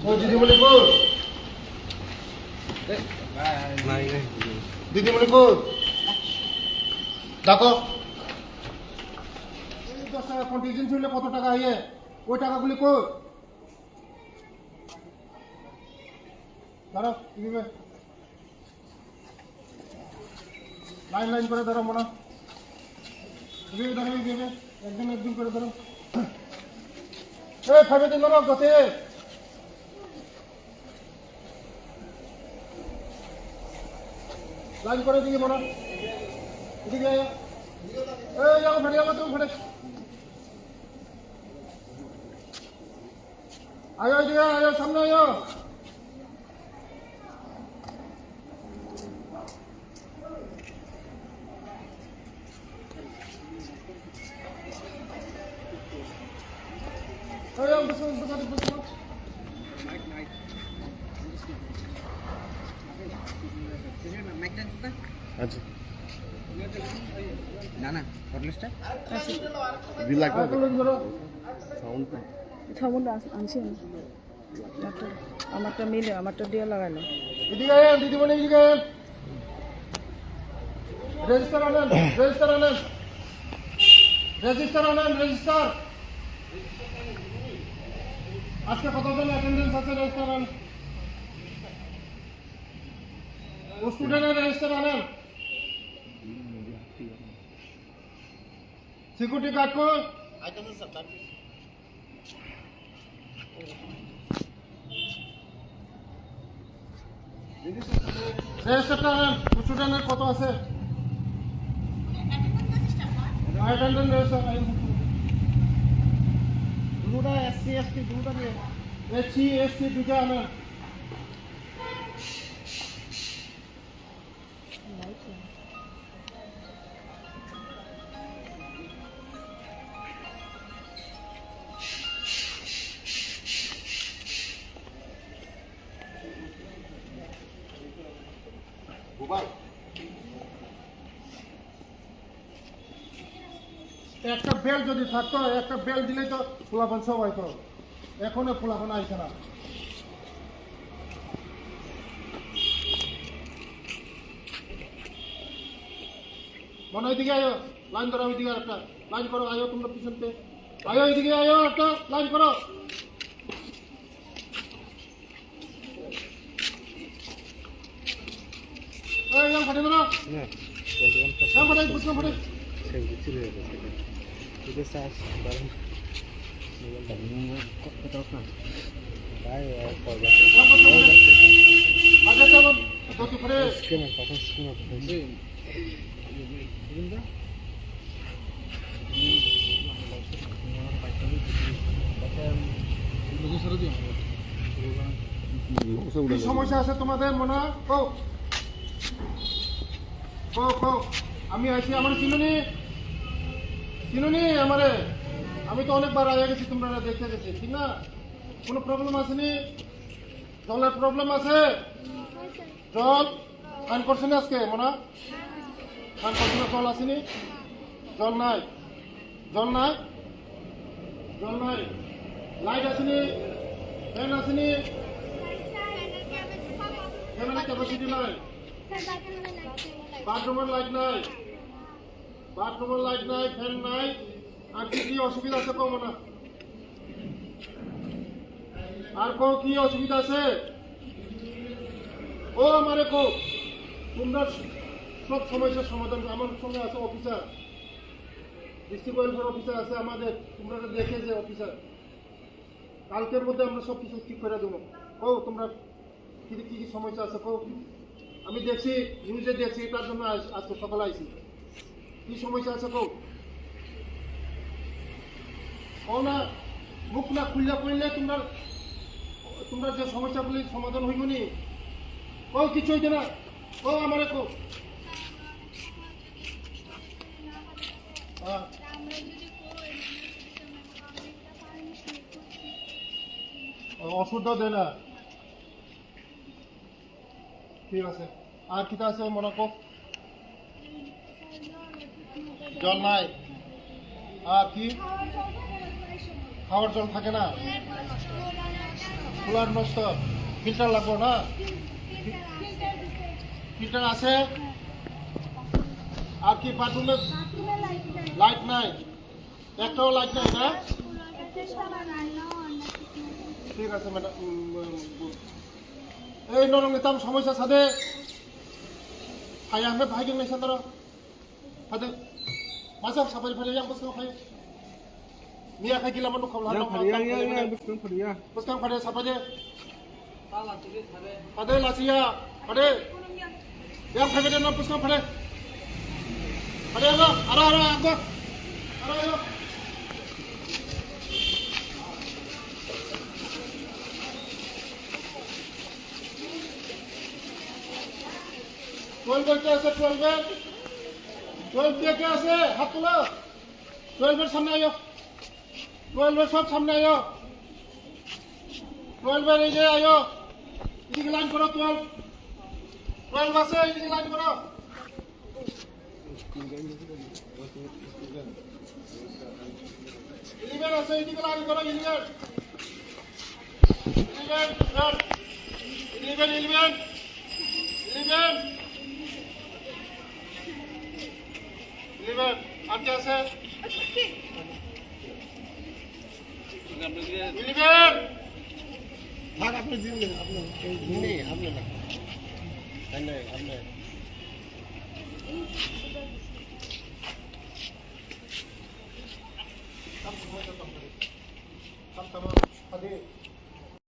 ও দিদিমণি কো দিদিমণি কো দেখো 10 টাকা কন্টিজেন্সি হলে কত টাকা ইয়ে ওই টাকাগুলি কো ধরো দিবে লাইন লাইন করে ধরো মনে দিবে ধরো দিবে একদিন একদিন করে ধরো এই খাবে দিন ধরো গতে লাইন করে দিকে মনে এদিকে এই যাও ফেটে যাবো তুমি ফেটে আয়ো এদিকে আয়ো সামনে আয়ো আয়ো বসো বসো বসো আচ্ছা না না হটলিস্টটা বিল লাগবে ধরো সাউন্ড সামনে আনছি আমি ডাক্তার আমারটা মিলে আমারটা দিয়ে লাগাইলো এদিকে আয়েন দিদিমণি এদিকে আয়েন রেজিস্টার আনেন রেজিস্টার আনেন রেজিস্টার আনেন রেজিস্টার আজকে কতজন অ্যাটেন্ডেন্স আছে রেজিস্টার আনেন ও স্টুডেন্টের রেজিস্টার আনেন সিকিউরিটি গার্ড কো রেজিস্টারটা আনেন স্টুডেন্টের কত আছে অ্যাটেন্ডেন্স রেজিস্টার দুটা এসসি এসটি দুটা নিয়ে এসসি এসটি দুটা আনেন একটা বেল যদি থাকতো একটা বেল দিলেই তো ফোলাফল সব হয়তো এখনো ফোলাফল আইছে না মনে ওইদিকে আয়ো লাইন ধরো ওইদিকে একটা লাইন করো আয়ো তোমরা পিছনতে আয়ো ওইদিকে আয়ো একটা লাইন করো ফাটে ধরো ফাটে বুঝলো ফাটে আগে তো গতি করে কি সমস্যা আছে তোমাদের মনে কো কো কো আমি আছি আমার চিনুনি আমারে আমি তো অনেকবার আগে গেছি তোমরা দেখে গেছি ঠিক না কোনো প্রবলেম আসেনি জলের প্রবলেম আছে জল ফাইন করছে না আজকে মনে ফাইন করছে না জল আসেনি জল নাই জল নাই জল নাই লাইট আসেনি ফ্যান আসেনি ফ্যানের ক্যাপাসিটি নাই বাথরুমের লাইট নাই বাথরুমের লাইট নাই ফ্যান নাই আর কি কি অসুবিধা আছে কম না আর কি অসুবিধা আছে ও আমারে কো তোমরা সব সমস্যার সমাধান আমার সঙ্গে আছে অফিসার ডিস্ট্রিক্ট ওয়েলফেয়ার অফিসার আছে আমাদের তোমরা দেখে যে অফিসার কালকের মধ্যে আমরা সব কিছু ঠিক করে দেবো ও তোমরা কি কি সমস্যা আছে কো আমি দেখছি নিউজে দেখছি তার জন্য আজকে সকালে আইছি কি সমস্যা আছে কো না মুখ না খুললে করলে তোমরা যে সমস্যাগুলি সমাধান হইব নি ও কিছু হইতে না ও আমারে কো ওষুধ দেয় না ঠিক আছে আর কিতা আছে মনে কো জল নাই আর কি খাওয়ার জল থাকে না কুলার নষ্ট ফিল্টার লাগবো না ফিল্টার আছে আর কি বাথরুমে লাইট নাই একটাও লাইট নাই না ঠিক আছে ম্যাডাম এই নরম নিতাম সমস্যা সাথে ভাই আমি ভাই গেলে সাথে সাথে মাসা সাপারি ফারি yang boskan ফাই নিয়া খাই গিলা মানু খবর হালো boskan ফারি সাপাজে পাদে লাচিয়া পাদে yang খাই গেলে না boskan ফারি পাদে আলো আরা আরা আগো আরা আলো টুয়েলভ কে আছে টুয়েলভ কে আছে হাত তোলো টুয়েলভের সামনে আয়ো টুয়েলভের সব সামনে আয়ো টুয়েলভের এই যে আয়ো এদিকে লাইন করো টুয়েলভ আছে এদিকে লাইন করো ইলেভেন আছে এদিকে লাইন করো ইলেভেন আর কে আছে ইলেভেন ভাগ আপনি দিন আপনি নেই আপনি না তাই না আপনি সব সময় তো